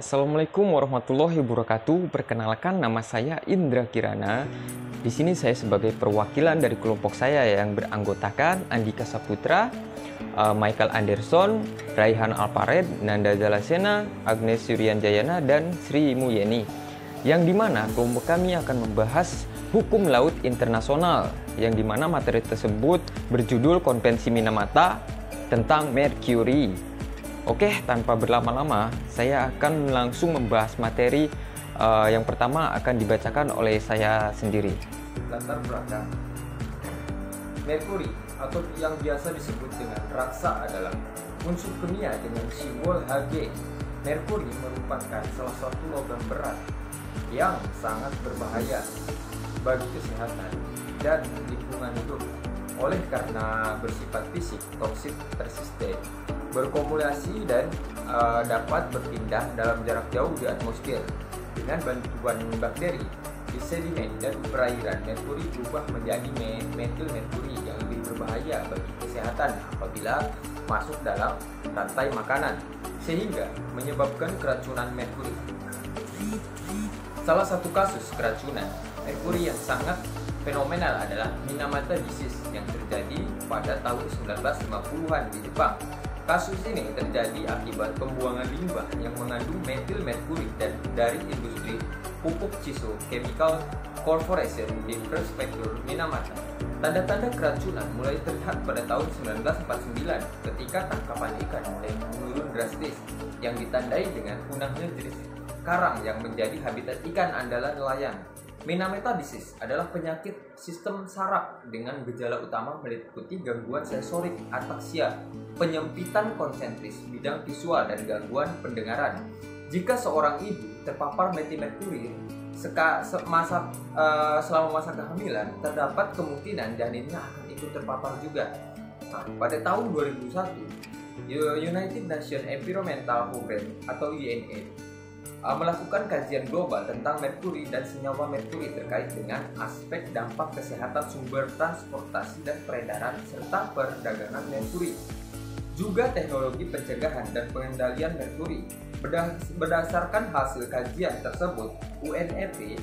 Assalamualaikum warahmatullahi wabarakatuh. Perkenalkan, nama saya Indra Kirana. Di sini saya sebagai perwakilan dari kelompok saya yang beranggotakan Andika Saputra, Michael Anderson, Raihan Alpared, Nanda Jalasena, Agnes Suryanjayana, dan Sri Muyeni. Yang dimana kelompok kami akan membahas hukum laut internasional, yang dimana materi tersebut berjudul Konvensi Minamata tentang Merkuri. Oke, tanpa berlama-lama, saya akan langsung membahas materi yang pertama akan dibacakan oleh saya sendiri. Latar belakang Merkuri atau yang biasa disebut dengan raksa adalah unsur kimia dengan simbol Hg. Merkuri merupakan salah satu logam berat yang sangat berbahaya bagi kesehatan dan lingkungan hidup oleh karena bersifat fisik, toksik, persisten, berkumulasi dan dapat berpindah dalam jarak jauh di atmosfer. Dengan bantuan bakteri di sedimen dan perairan, merkuri berubah menjadi metil merkuri yang lebih berbahaya bagi kesehatan apabila masuk dalam rantai makanan, sehingga menyebabkan keracunan merkuri. Salah satu kasus keracunan merkuri yang sangat fenomenal adalah Minamata disease yang terjadi pada tahun 1950-an di Jepang. Kasus ini terjadi akibat pembuangan limbah yang mengandung metil merkuri dan dari industri pupuk Chiso Chemical Corporation di Prefektur Minamata. Tanda-tanda keracunan mulai terlihat pada tahun 1949 ketika tangkapan ikan mulai menurun drastis yang ditandai dengan punahnya jenis karang yang menjadi habitat ikan andalan nelayan. Minamata disease adalah penyakit sistem saraf dengan gejala utama meliputi gangguan sensorik ataksia, penyempitan konsentris bidang visual, dan gangguan pendengaran. Jika seorang ibu terpapar metil merkuri selama masa kehamilan, terdapat kemungkinan janinnya akan ikut terpapar juga. Nah, pada tahun 2001, United Nations Environmental Programme atau UNEP melakukan kajian global tentang merkuri dan senyawa merkuri terkait dengan aspek dampak kesehatan sumber transportasi dan peredaran serta perdagangan merkuri, juga teknologi pencegahan dan pengendalian merkuri. Berdasarkan hasil kajian tersebut, UNEP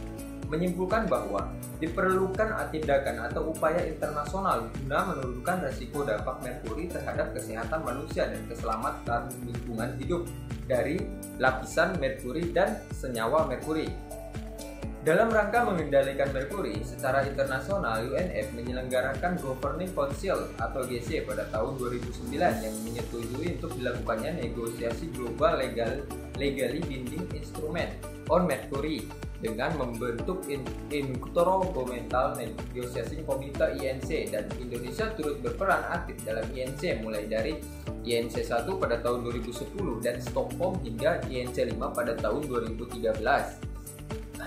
menyimpulkan bahwa diperlukan tindakan atau upaya internasional guna menurunkan resiko dampak merkuri terhadap kesehatan manusia dan keselamatan lingkungan hidup dari lapisan merkuri dan senyawa merkuri. Dalam rangka mengendalikan merkuri secara internasional, UNEP menyelenggarakan Governing Council atau GC pada tahun 2009 yang menyetujui untuk dilakukannya negosiasi global legally binding instrument on mercury dengan membentuk Intergovernmental Negotiation Committee INC, dan Indonesia turut berperan aktif dalam INC mulai dari INC 1 pada tahun 2010 dan Stockholm hingga INC 5 pada tahun 2013.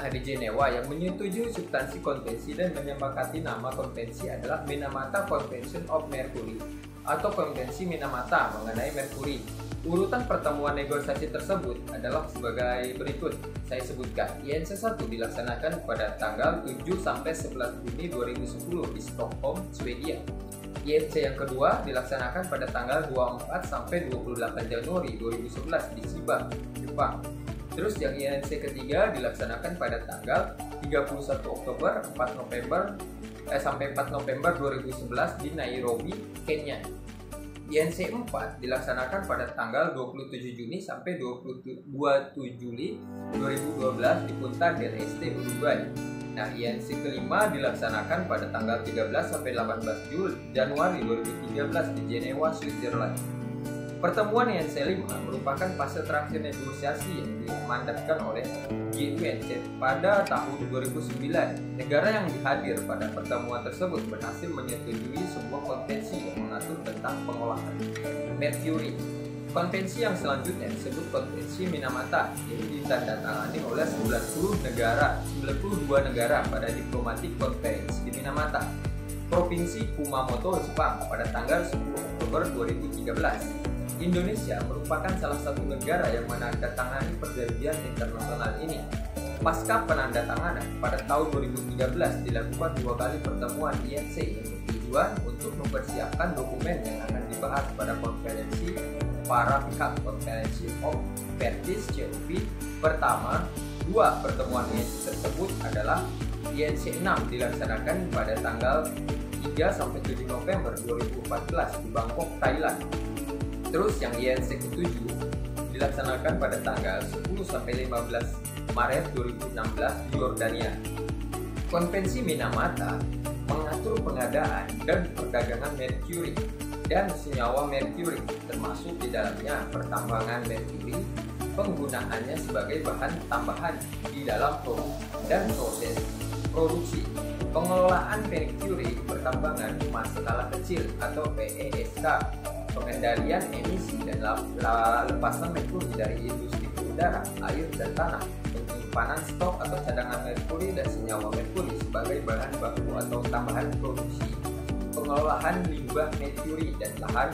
Di Jenewa yang menyetujui substansi konvensi dan menyepakati nama konvensi adalah Minamata Convention of Mercury atau Konvensi Minamata mengenai merkuri. Urutan pertemuan negosiasi tersebut adalah sebagai berikut. Saya sebutkan. INC 1 dilaksanakan pada tanggal 7 sampai 11 Juni 2010 di Stockholm, Swedia. INC yang kedua dilaksanakan pada tanggal 24 sampai 28 Januari 2011 di Chiba, Jepang. Terus yang INC ketiga dilaksanakan pada tanggal 31 Oktober sampai 4 November 2011 di Nairobi, Kenya. INC 4 dilaksanakan pada tanggal 27 Juni sampai 27 Juli 2012 di Punta del Este, Uruguay. Nah, INC kelima dilaksanakan pada tanggal 13 sampai 18 Januari 2013 di Jenewa, Switzerland. Pertemuan INC 5 merupakan fase terakhir negosiasi yang dimandatkan oleh GUNC pada tahun 2009. Negara yang hadir pada pertemuan tersebut berhasil menyetujui sebuah konvensi yang mengatur tentang pengolahan merkuri. Konvensi yang selanjutnya disebut Konvensi Minamata, ini ditandatangani oleh 92 negara pada Diplomatic Conference di Minamata, Provinsi Kumamoto, Jepang pada tanggal 10 Oktober 2013. Indonesia merupakan salah satu negara yang menandatangani perjanjian internasional ini. Pasca penandatanganan pada tahun 2013 dilakukan 2 kali pertemuan INC yang bertujuan untuk mempersiapkan dokumen yang akan dibahas pada konferensi para pihak, Konferensi of Parties COP Pertama, dua pertemuan INC tersebut adalah INC 6 dilaksanakan pada tanggal 3-7 November 2014 di Bangkok, Thailand. Terus yang INC ke-7 dilaksanakan pada tanggal 10-15 Maret 2016 di Yordania. Konvensi Minamata mengatur pengadaan dan perdagangan merkuri dan senyawa merkuri, termasuk di dalamnya pertambangan merkuri, penggunaannya sebagai bahan tambahan di dalam produk dan proses produksi, pengelolaan merkuri pertambangan skala kecil atau PESK, pengendalian emisi dan lepasan merkuri dari industri udara, air, dan tanah, penyimpanan stok atau cadangan merkuri dan senyawa merkuri sebagai bahan baku atau tambahan produksi, pengelolaan limbah merkuri dan lahan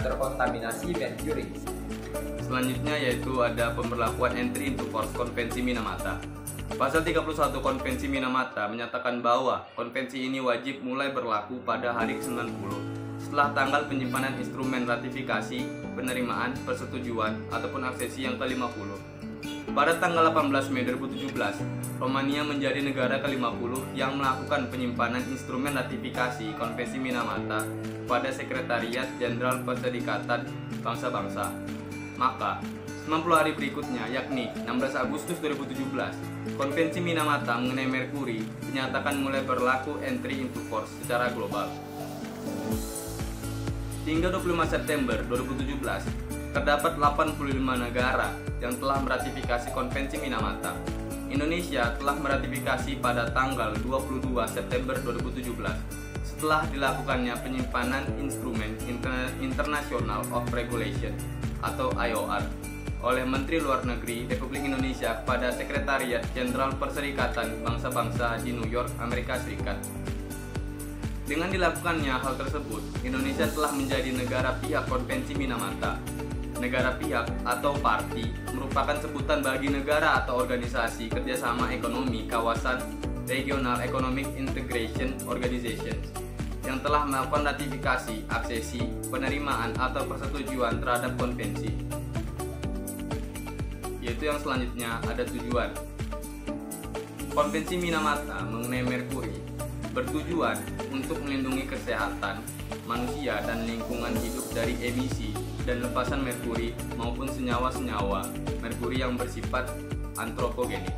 terkontaminasi merkuri. Selanjutnya yaitu ada pemberlakuan entry into force Konvensi Minamata. Pasal 31 Konvensi Minamata menyatakan bahwa konvensi ini wajib mulai berlaku pada hari ke-90 setelah tanggal penyimpanan instrumen ratifikasi, penerimaan, persetujuan, ataupun aksesi yang ke-50. Pada tanggal 18 Mei 2017, Romania menjadi negara ke-50 yang melakukan penyimpanan instrumen ratifikasi Konvensi Minamata pada Sekretariat Jenderal Perserikatan Bangsa-Bangsa. Maka, 90 hari berikutnya, yakni 16 Agustus 2017, Konvensi Minamata mengenai merkuri dinyatakan mulai berlaku entry into force secara global. Hingga 25 September 2017, terdapat 85 negara yang telah meratifikasi Konvensi Minamata. Indonesia telah meratifikasi pada tanggal 22 September 2017 setelah dilakukannya penyimpanan Instrumen International of Regulation atau IOR oleh Menteri Luar Negeri Republik Indonesia kepada Sekretariat Jenderal Perserikatan Bangsa-Bangsa di New York, Amerika Serikat. Dengan dilakukannya hal tersebut, Indonesia telah menjadi negara pihak Konvensi Minamata. Negara pihak atau party merupakan sebutan bagi negara atau organisasi kerjasama ekonomi kawasan Regional Economic Integration Organization yang telah melakukan ratifikasi, aksesi, penerimaan, atau persetujuan terhadap konvensi. Yaitu yang selanjutnya ada tujuan. Konvensi Minamata mengenai merkuri bertujuan untuk melindungi kesehatan manusia dan lingkungan hidup dari emisi dan lepasan merkuri maupun senyawa-senyawa merkuri yang bersifat antropogenik.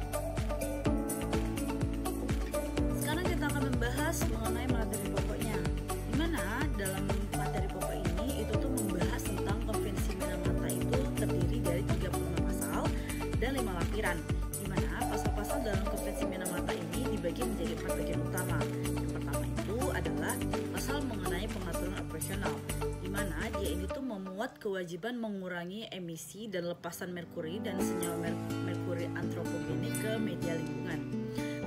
Sekarang kita akan membahas mengenai materi pokoknya, di mana dalam materi pokok ini itu tuh membahas tentang Konvensi Minamata itu terdiri dari 35 pasal dan 5 lampiran, di mana pasal-pasal dalam Konvensi Minamata ini dibagi menjadi 4 bagian utama. Yang pertama itu adalah pasal mengenai pengaturan operasional, di mana dia ini tuh memuat kewajiban mengurangi emisi dan lepasan merkuri dan senyawa merkuri antropogenik ke media lingkungan.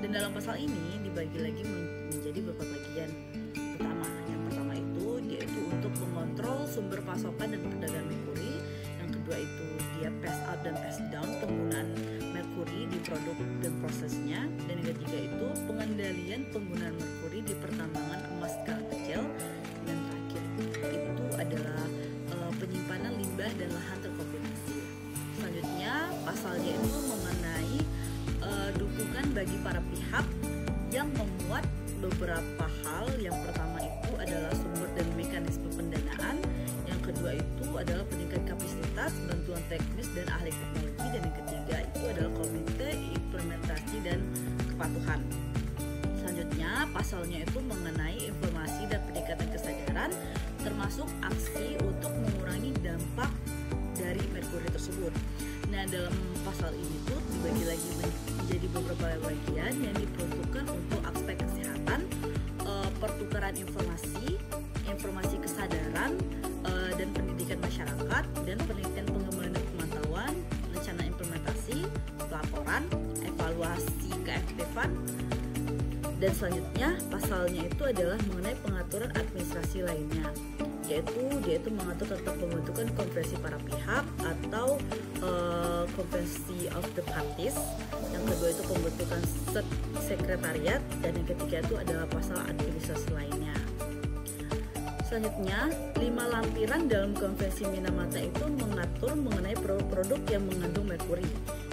Dan dalam pasal ini dibagi lagi menjadi beberapa bagian utama. Yang pertama itu yaitu untuk mengontrol sumber pasokan dan perdagangan merkuri. Yang kedua itu dia pass out dan pass down penggunaan merkuri di produk dan prosesnya. Dan yang ketiga itu pengendalian penggunaan merkuri di pertambangan emas skala kecil. Dan terakhir itu adalah penyimpanan limbah dan lahan terkombinasi. Selanjutnya pasalnya itu mengenai dukungan bagi para pihak yang memuat beberapa hal. Yang pertama itu adalah sumber dan mekanisme pendanaan. Yang kedua itu adalah peningkatan kapasitas, bantuan teknis dan ahli teknologi. Dan yang ketiga itu adalah komite implementasi dan kepatuhan. Selanjutnya pasalnya itu mengenai informasi dan peningkatan kesadaran, termasuk aksi untuk mengurangi dampak dari merkuri tersebut. Nah, dalam pasal ini tuh dibagi lagi menjadi beberapa bagian yang diperuntukkan untuk aspek kesehatan, pertukaran informasi kesadaran, dan pendidikan masyarakat, dan penelitian pengembangan dan pemantauan, rencana implementasi, pelaporan, evaluasi keefektifan. Dan selanjutnya pasalnya itu adalah mengenai pengaturan administrasi lainnya, yaitu dia itu mengatur tentang pembentukan konferensi para pihak atau konferensi of the parties. Yang kedua itu pembentukan sekretariat, dan yang ketiga itu adalah pasal administrasi lainnya. Selanjutnya, 5 lampiran dalam Konvensi Minamata itu mengatur mengenai produk-produk yang mengandung merkuri.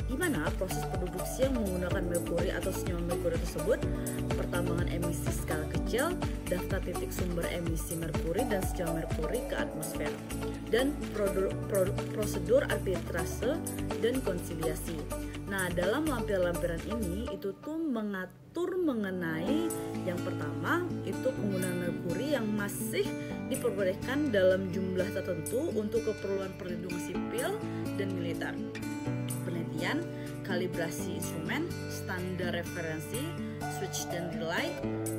di mana proses produksi yang menggunakan merkuri atau senyawa merkuri tersebut, pertambangan emisi skala kecil, daftar titik sumber emisi merkuri dan senyawa merkuri ke atmosfer, dan prosedur arbitrase dan konsiliasi. Nah, dalam lampiran-lampiran ini itu tuh mengatur mengenai yang pertama itu penggunaan merkuri yang masih diperbolehkan dalam jumlah tertentu untuk keperluan perlindungan sipil dan militer. Penelitian, kalibrasi instrumen, standar referensi, switch dan relay,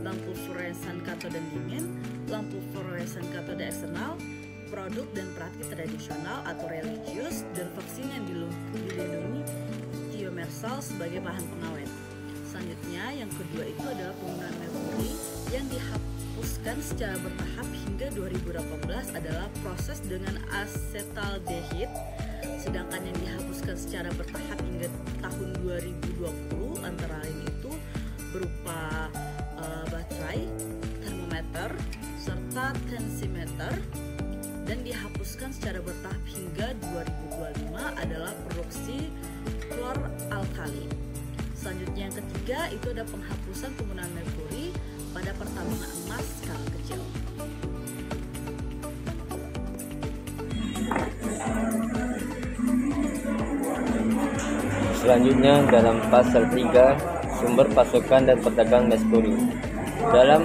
lampu fluoresan katode dingin, lampu fluoresan katode eksternal, produk dan praktik tradisional atau religius, dan vaksin yang dilindungi thiomersal sebagai bahan pengawet. Selanjutnya, yang kedua itu adalah penggunaan merkuri yang dihapuskan secara bertahap hingga 2018 adalah proses dengan asetaldehid, sedangkan yang dihapuskan secara bertahap hingga tahun 2020 antara lain itu berupa baterai, termometer, serta tensimeter, dan dihapuskan secara bertahap hingga 2025 adalah produksi klor alkali. Selanjutnya yang ketiga itu ada penghapusan penggunaan merkuri pada pertambangan emas skala kecil. Selanjutnya dalam pasal 3 sumber pasokan dan perdagangan merkuri. Dalam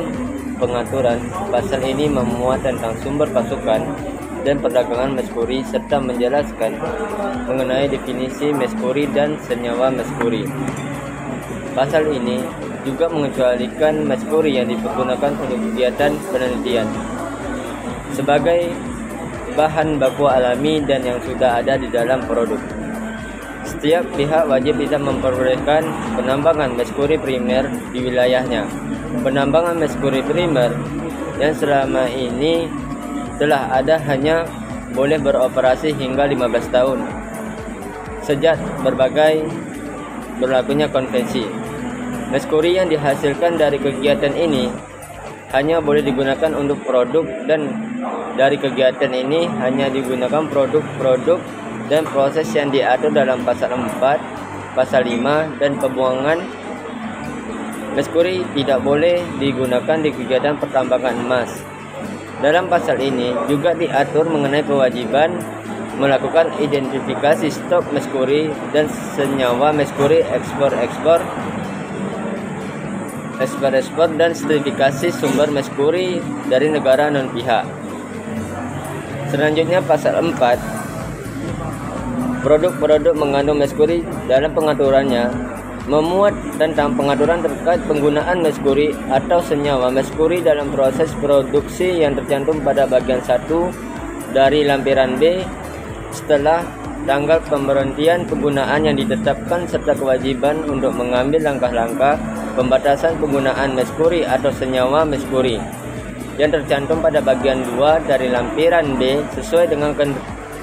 pengaturan, pasal ini memuat tentang sumber pasokan dan perdagangan merkuri serta menjelaskan mengenai definisi merkuri dan senyawa merkuri. Pasal ini juga mengecualikan merkuri yang dipergunakan untuk kegiatan penelitian sebagai bahan baku alami dan yang sudah ada di dalam produk. Setiap pihak wajib tidak memperbolehkan penambangan merkuri primer di wilayahnya. Penambangan merkuri primer yang selama ini telah ada hanya boleh beroperasi hingga 15 tahun sejak berlakunya konvensi. Merkuri yang dihasilkan dari kegiatan ini hanya boleh digunakan untuk produk, dan dari kegiatan ini hanya digunakan produk-produk dan proses yang diatur dalam pasal 4, pasal 5, dan pembuangan merkuri tidak boleh digunakan di kegiatan pertambangan emas. Dalam pasal ini juga diatur mengenai kewajiban melakukan identifikasi stok merkuri dan senyawa merkuri ekspor dan sertifikasi sumber merkuri dari negara non-pihak. Selanjutnya pasal 4, produk-produk mengandung merkuri dalam pengaturannya memuat tentang pengaturan terkait penggunaan merkuri atau senyawa merkuri dalam proses produksi yang tercantum pada bagian 1 dari lampiran B setelah tanggal pemberhentian penggunaan yang ditetapkan serta kewajiban untuk mengambil langkah-langkah pembatasan penggunaan merkuri atau senyawa merkuri yang tercantum pada bagian 2 dari lampiran B sesuai dengan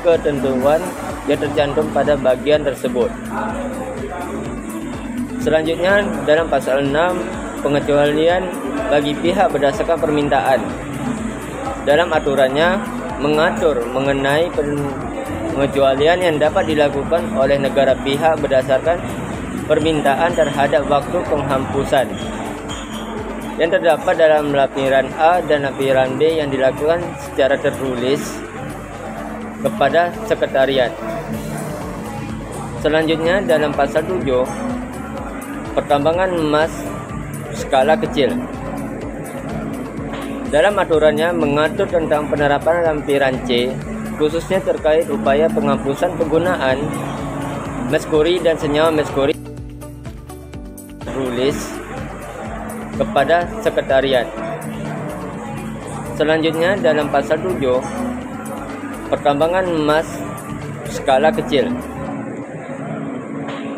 ketentuan yang tercantum pada bagian tersebut. Selanjutnya dalam pasal 6 pengecualian bagi pihak berdasarkan permintaan. Dalam aturannya mengatur mengenai pengecualian yang dapat dilakukan oleh negara pihak berdasarkan permintaan terhadap waktu penghapusan yang terdapat dalam lampiran A dan lampiran B yang dilakukan secara tertulis kepada sekretariat. Selanjutnya dalam pasal 7 pertambangan emas skala kecil. Dalam aturannya mengatur tentang penerapan lampiran C khususnya terkait upaya penghapusan penggunaan merkuri dan senyawa merkuri tertulis kepada sekretariat. Selanjutnya dalam pasal 7 pertambangan emas skala kecil.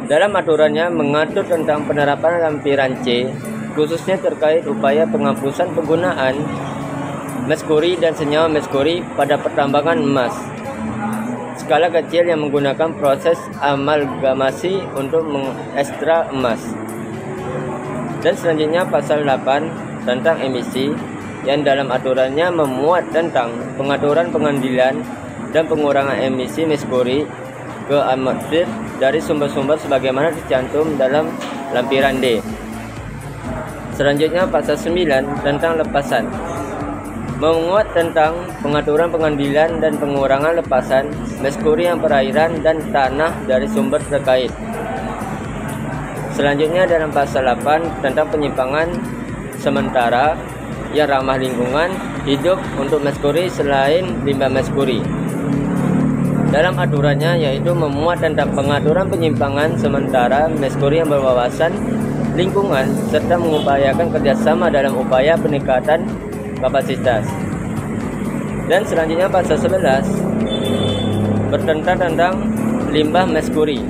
Dalam aturannya mengatur tentang penerapan lampiran C khususnya terkait upaya penghapusan penggunaan merkuri dan senyawa merkuri pada pertambangan emas skala kecil yang menggunakan proses amalgamasi untuk mengekstrak emas. Dan selanjutnya pasal 8 tentang emisi yang dalam aturannya memuat tentang pengaturan pengambilan dan pengurangan emisi merkuri ke atmosfer dari sumber-sumber sebagaimana tercantum dalam lampiran D. Selanjutnya pasal 9 tentang lepasan. Memuat tentang pengaturan pengambilan dan pengurangan lepasan merkuri yang perairan dan tanah dari sumber terkait. Selanjutnya dalam pasal 8 tentang penyimpangan sementara yang ramah lingkungan hidup untuk merkuri selain limbah merkuri. Dalam aturannya yaitu memuat tentang pengaturan penyimpangan sementara merkuri yang berwawasan lingkungan serta mengupayakan kerjasama dalam upaya peningkatan kapasitas. Dan selanjutnya pasal 11 bertentang tentang limbah merkuri.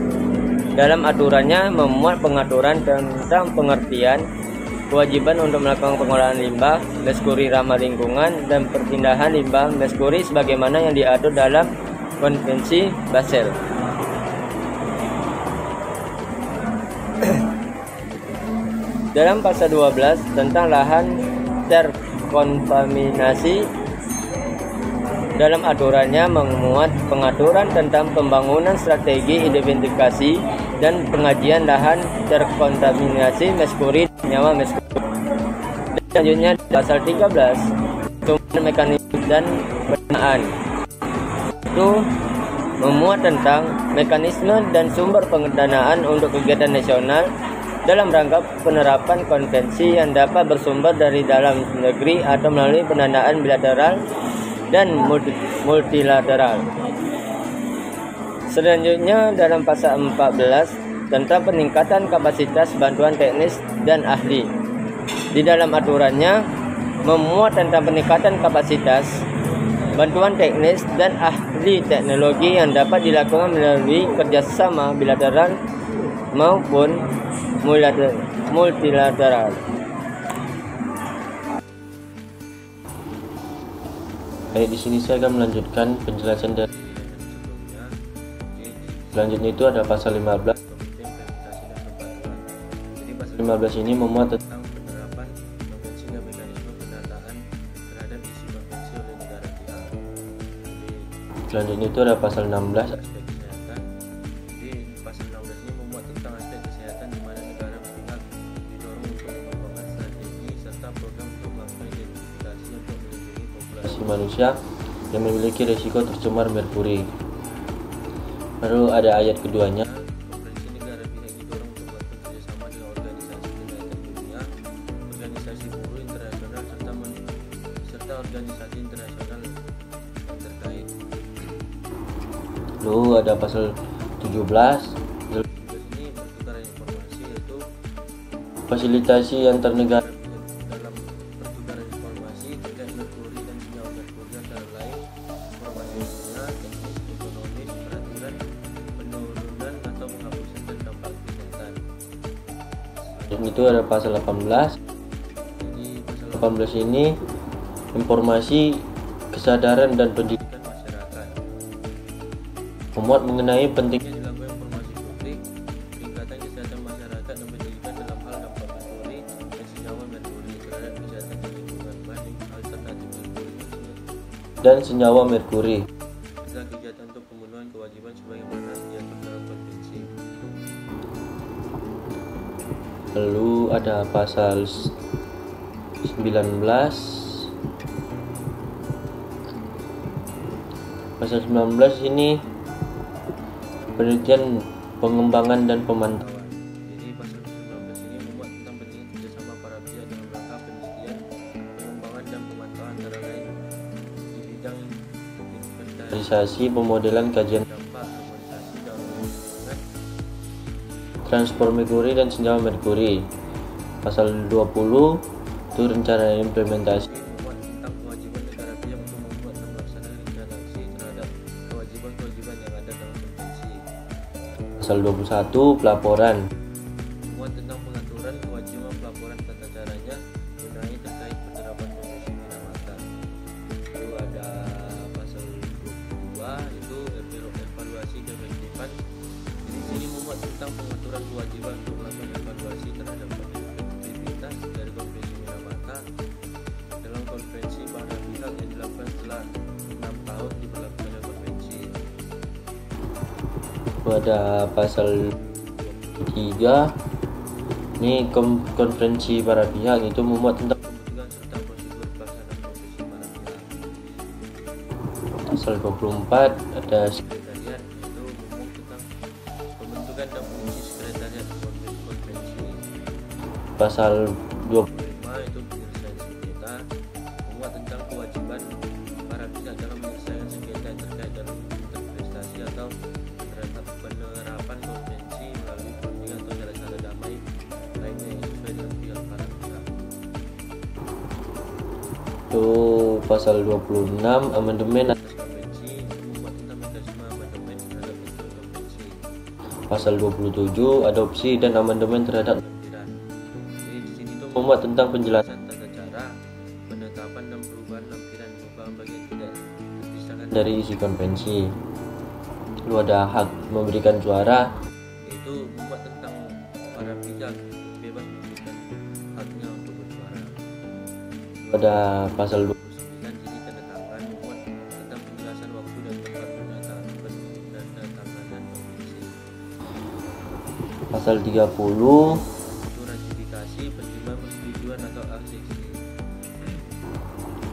Dalam aturannya memuat pengaturan tentang pengertian kewajiban untuk melakukan pengolahan limbah merkuri ramah lingkungan dan perpindahan limbah merkuri sebagaimana yang diatur dalam Konvensi Basel. Dalam pasal 12 tentang lahan terkontaminasi, dalam aturannya memuat pengaturan tentang pembangunan strategi identifikasi dan pengajian lahan terkontaminasi merkuri dan nyawa merkuri. Selanjutnya pasal 13 sumber mekanisme dan pendanaan, itu memuat tentang mekanisme dan sumber pendanaan untuk kegiatan nasional dalam rangka penerapan konvensi yang dapat bersumber dari dalam negeri atau melalui pendanaan bilateral dan multilateral. Selanjutnya dalam pasal 14 tentang peningkatan kapasitas bantuan teknis dan ahli. Di dalam aturannya memuat tentang peningkatan kapasitas bantuan teknis dan ahli teknologi yang dapat dilakukan melalui kerjasama bilateral maupun multilateral. Baik, di sini saya akan melanjutkan penjelasan dari sebelumnya. Selanjutnya itu ada pasal 15 Komite Verifikasi dan Pembatalan. Jadi pasal 15 ini memuat tentang penerapan konvensi dan mekanisme pendataan terhadap isi konvensi oleh negara pihak. Selanjutnya itu ada pasal 16 aspek kesehatan. Jadi pasal 16 ini memuat tentang aspek kesehatan di mana negara pihak didorong untuk mengembangkan strategi serta program untuk melakukan identifikasi untuk melindungi populasi manusia yang memiliki risiko tercemar merkuri. Lalu ada ayat keduanya, konferensi negara pihak didorong untuk melakukan kerjasama dengan organisasi kesehatan dunia, organisasi buruh internasional serta organisasi internasional yang terkait. Lalu ada pasal 17. Ini pertukaran informasi, yaitu fasilitasi antar negara dalam pertukaran informasi terkait merkuri dan senyawa merkuri antara lain informasi ilmiah, teknis, ekonomis, peraturan, penurunan atau penghapusan dan dampak kesehatan. Dan itu ada pasal 18. Jadi pasal 18 ini informasi, kesadaran dan pendidikan masyarakat. Memuat mengenai pentingnya dilakukan informasi publik, peningkatan kesehatan masyarakat dan pendidikan dalam hal dampak merkuri dan senyawa merkuri terhadap kesehatan dan lingkungan, banding alternatif merkuri dan senyawa merkuri. Juga kegiatan untuk pemenuhan kewajiban sebagaimana diatur dalam konvensi. Lalu ada pasal 19. Pasal 19 ini penelitian, pengembangan dan pemantauan. Jadi pasal 19 ini memuat tentang pentingnya kerjasama para pihak dalam rangka penelitian, pengembangan dan pemantauan antara lain di bidang inventarisasi, pemodelan, kajian dampak, harmonisasi dalam lingkungan, transport merkuri dan senyawa merkuri. Pasal 20 itu rencana implementasi, memuat tentang kewajiban negara pihak untuk membuat dan melaksanakan rencana aksi terhadap kewajiban-kewajiban yang ada dalam konvensi. Pasal 21 pelaporan, memuat tentang pengaturan kewajiban pelaporan tata caranya mengenai terkait penerapan konvensi Minamata. Lalu ada pasal 22 itu evaluasi keefektifan. Jadi sini memuat tentang pengaturan kewajiban untuk melakukan evaluasi terhadap efektivitas dari konvensi Minamata dalam konvensi para pihak yang dilakukan setelah 6 tahun diberlakukannya konvensi. Ada pasal 3, ini konferensi para pihak itu memuat tentang pembentukan serta prosedur pelaksanaan konferensi para pihak. Pasal 24 ada sekretariat, itu memuat tentang pembentukan dan fungsi sekretariat konferensi. Pasal 25 itu penyelesaian sengketa, memuat tentang kewajiban para pihak dalam menyelesaikan sengketa terkait dalam interpretasi atau penerapan konvensi melalui perundingan atau cara-cara damai lainnya yang sesuai dengan pihak para pihak. Itu pasal 26 amandemen atas konvensi, memuat tentang mekanisme amandemen terhadap bentuk konvensi. Pasal 27 adopsi dan amandemen terhadap lampiran. Jadi di sini tuh memuat tentang penjelasan tata cara penetapan dan perubahan lampiran merupakan bagian tidak terpisahkan dari isi konvensi. Lalu ada hak memberikan suara, yaitu memuat tentang para pihak bebas memberikan haknya untuk bersuara. Lalu ada pasal 29, sini tanda tangan, memuat tentang penjelasan waktu dan tempat penandatanganan konvensi. Pasal 30 itu ratifikasi, penerimaan persetujuan atau aksesi.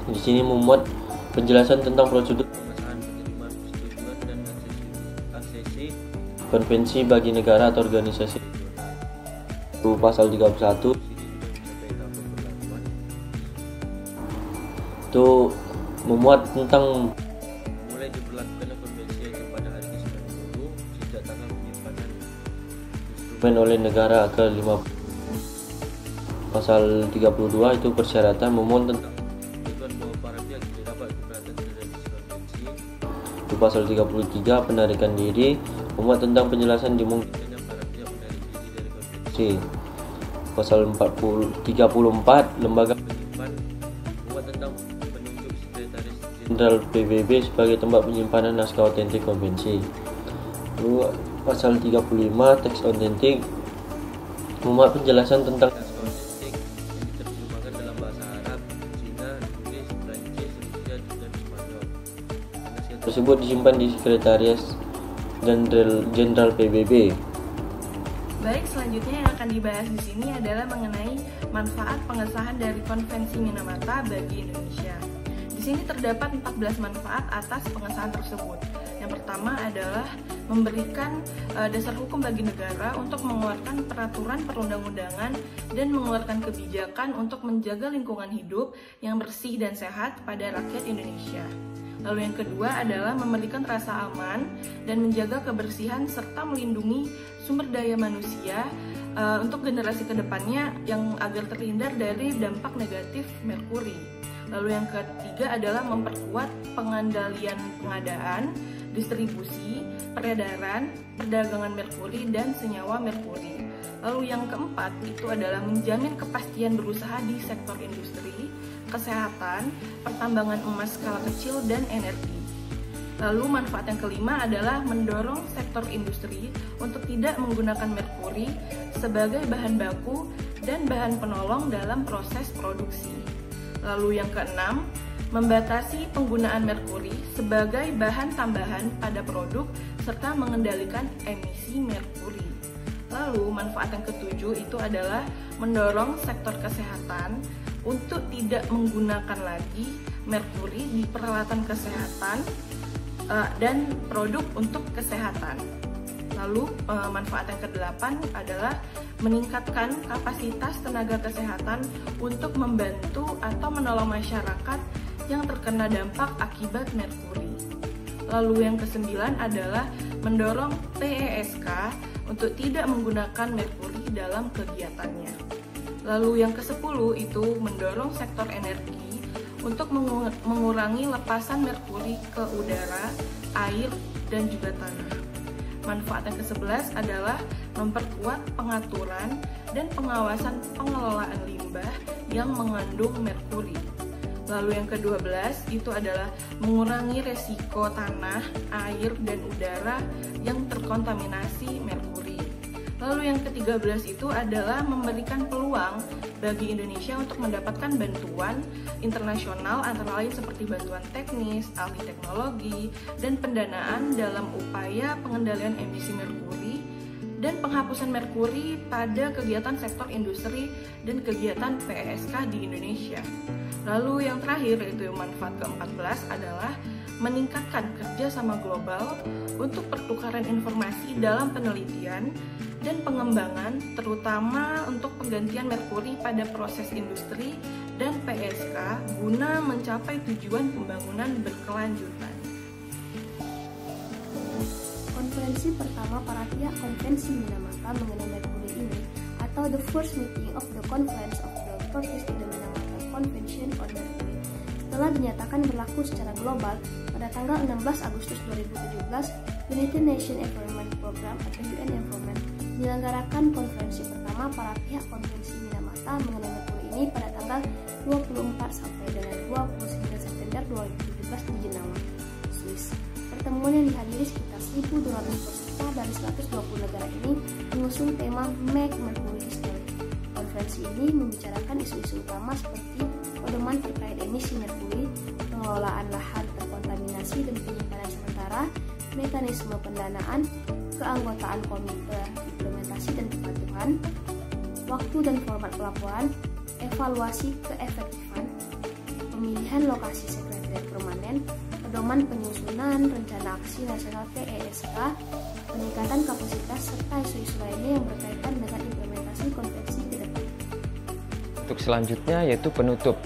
Di sini memuat penjelasan tentang prosedur pengesahan, penerimaan persetujuan dan aksesi konvensi bagi negara atau organisasi regional. Itu pasal 31, sini sudah mencapai tahap pemberlakuan. Itu memuat tentang mulai diberlakukannya konvensi itu pada hari ke-90 sejak tanggal penyimpanan instrumen oleh negara ke-50. Pasal 32 itu persyaratan, memuat tentang ketentuan bahwa para pihak tidak dapat keberatan terhadap isi konvensi. Itu pasal 33 penarikan diri, memuat tentang penjelasan dimungkinkannya para pihak menarik diri dari konvensi. Pasal 34 lembaga penyimpan, memuat tentang penunjuk sekretaris jenderal PBB sebagai tempat penyimpanan naskah otentik konvensi. Lalu pasal 35 teks otentik, memuat penjelasan tentang naskah otentik yang diterjemahkan dalam bahasa Arab, Cina, Inggris, Prancis, Rusia, dan Spanyol. Naskah tersebut disimpan di Sekretariat Jenderal PBB. Baik, selanjutnya yang akan dibahas di sini adalah mengenai manfaat pengesahan dari Konvensi Minamata bagi Indonesia. Di sini terdapat 14 manfaat atas pengesahan tersebut. Yang pertama adalah memberikan dasar hukum bagi negara untuk mengeluarkan peraturan perundang-undangan dan mengeluarkan kebijakan untuk menjaga lingkungan hidup yang bersih dan sehat pada rakyat Indonesia. Lalu yang kedua adalah memberikan rasa aman dan menjaga kebersihan serta melindungi sumber daya manusia untuk generasi kedepannya yang agar terhindar dari dampak negatif merkuri. Lalu yang ketiga adalah memperkuat pengandalian pengadaan, distribusi, peredaran, perdagangan merkuri, dan senyawa merkuri. Lalu yang keempat itu adalah menjamin kepastian berusaha di sektor industri, kesehatan, pertambangan emas skala kecil, dan energi. Lalu manfaat yang kelima adalah mendorong sektor industri untuk tidak menggunakan merkuri sebagai bahan baku dan bahan penolong dalam proses produksi. Lalu yang keenam, membatasi penggunaan merkuri sebagai bahan tambahan pada produk serta mengendalikan emisi merkuri. Lalu manfaat yang ketujuh itu adalah mendorong sektor kesehatan untuk tidak menggunakan lagi merkuri di peralatan kesehatan dan produk untuk kesehatan. Lalu manfaat yang kedelapan adalah meningkatkan kapasitas tenaga kesehatan untuk membantu atau menolong masyarakat yang terkena dampak akibat merkuri. Lalu yang kesembilan adalah mendorong PESK untuk tidak menggunakan merkuri dalam kegiatannya. Lalu yang ke-10 itu mendorong sektor energi untuk mengurangi lepasan merkuri ke udara, air, dan juga tanah. Manfaat yang ke-11 adalah memperkuat pengaturan dan pengawasan pengelolaan limbah yang mengandung merkuri. Lalu yang ke-12 itu adalah mengurangi resiko tanah, air, dan udara yang terkontaminasi merkuri. Lalu yang ke-13 itu adalah memberikan peluang bagi Indonesia untuk mendapatkan bantuan internasional antara lain seperti bantuan teknis, ahli teknologi, dan pendanaan dalam upaya pengendalian emisi merkuri dan penghapusan merkuri pada kegiatan sektor industri dan kegiatan PESK di Indonesia. Lalu yang terakhir yaitu manfaat ke-14 adalah meningkatkan kerjasama global untuk pertukaran informasi dalam penelitian dan pengembangan, terutama untuk penggantian merkuri pada proses industri dan PESK guna mencapai tujuan pembangunan berkelanjutan. Konferensi pertama para pihak Konvensi Minamata mengenai merkuri ini, atau the first meeting of the Conference of the Parties to the Minamata Convention on Mercury, telah dinyatakan berlaku secara global pada tanggal 16 Agustus 2017. United Nations Environment Program atau UN Environment menyelenggarakan konferensi pertama para pihak Konvensi Minamata mengenai merkuri ini pada tanggal 24 sampai dengan 29 September 2017 di Jenewa, Swiss. Pertemuan yang dihadiri sekitar 1.200 peserta dari 120 negara ini mengusung tema Make Mercury History. Konferensi ini membicarakan isu-isu utama seperti pedoman terkait emisi merkuri, pengelolaan lahan terkontaminasi dan penyimpanan sementara, mekanisme pendanaan, keanggotaan komite implementasi dan kepatuhan, waktu dan format pelaporan, evaluasi keefektifan, pemilihan lokasi sekretariat permanen, pedoman penyusunan rencana aksi nasional PESK, peningkatan kapasitas, serta isu-isu lainnya yang berkaitan dengan implementasi konvensi ke depan. Untuk selanjutnya yaitu penutup.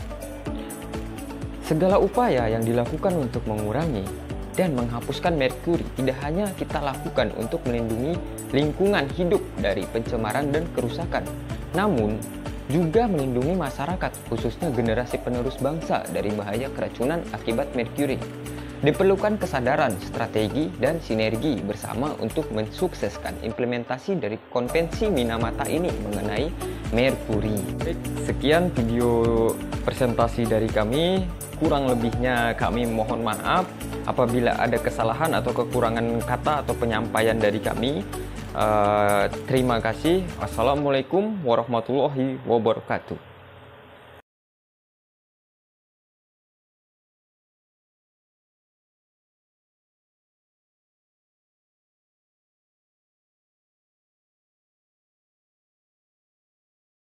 Segala upaya yang dilakukan untuk mengurangi dan menghapuskan merkuri tidak hanya kita lakukan untuk melindungi lingkungan hidup dari pencemaran dan kerusakan, namun juga melindungi masyarakat, khususnya generasi penerus bangsa dari bahaya keracunan akibat merkuri. Diperlukan kesadaran, strategi, dan sinergi bersama untuk mensukseskan implementasi dari Konvensi Minamata ini mengenai merkuri. Sekian video presentasi dari kami. Kurang lebihnya kami mohon maaf apabila ada kesalahan atau kekurangan kata atau penyampaian dari kami. Terima kasih. Wassalamualaikum warahmatullahi wabarakatuh.